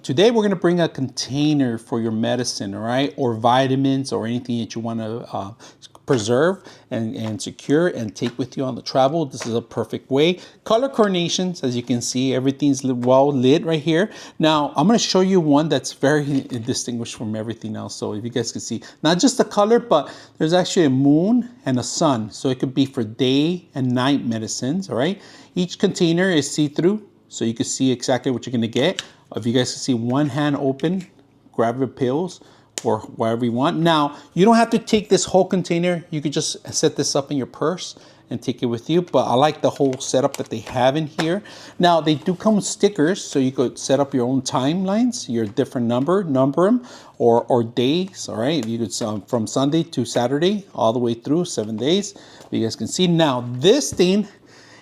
Today we're gonna bring a container for your medicine, all right, or vitamins or anything that you want to preserve and secure and take with you on the travel. This is a perfect way. Color coordinations, as you can see, everything's well lit right here. Now I'm going to show you one that's very distinguished from everything else. So if you guys can see, not just the color, but there's actually a moon and a sun. So it could be for day and night medicines. All right. Each container is see-through, so you can see exactly what you're going to get. If you guys can see, one hand open, grab your pills or wherever you want. Now, you don't have to take this whole container. You could just set this up in your purse and take it with you. But I like the whole setup that they have in here. Now, they do come with stickers, so you could set up your own timelines, your different number them, or days, all right? You could from Sunday to Saturday, all the way through 7 days. You guys can see. Now, this thing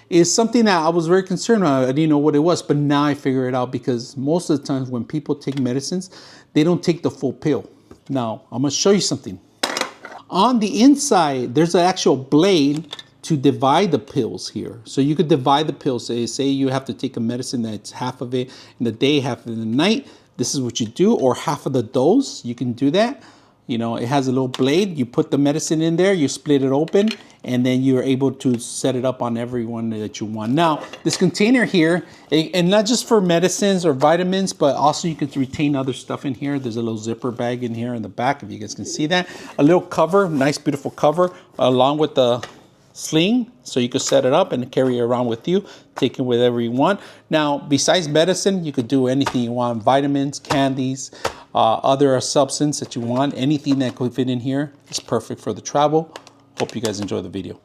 is something that I was very concerned about. I didn't know what it was, but now I figure it out, because most of the times when people take medicines, they don't take the full pill. Now, I'm gonna show you something. On the inside, there's an actual blade to divide the pills here. So you could divide the pills. Say you have to take a medicine that's half of it in the day, half of it in the night. This is what you do, or half of the dose, you can do that. You know, it has a little blade. You put the medicine in there, you split it open, and then you're able to set it up on every one that you want. Now, this container here, and not just for medicines or vitamins, but also you can retain other stuff in here. There's a little zipper bag in here in the back, if you guys can see that. A little cover, nice, beautiful cover, along with the sling, so you could set it up and carry it around with you, take it wherever you want. Now, besides medicine, you could do anything you want: vitamins, candies, other substance that you want. Anything that could fit in here is perfect for the travel. Hope you guys enjoy the video.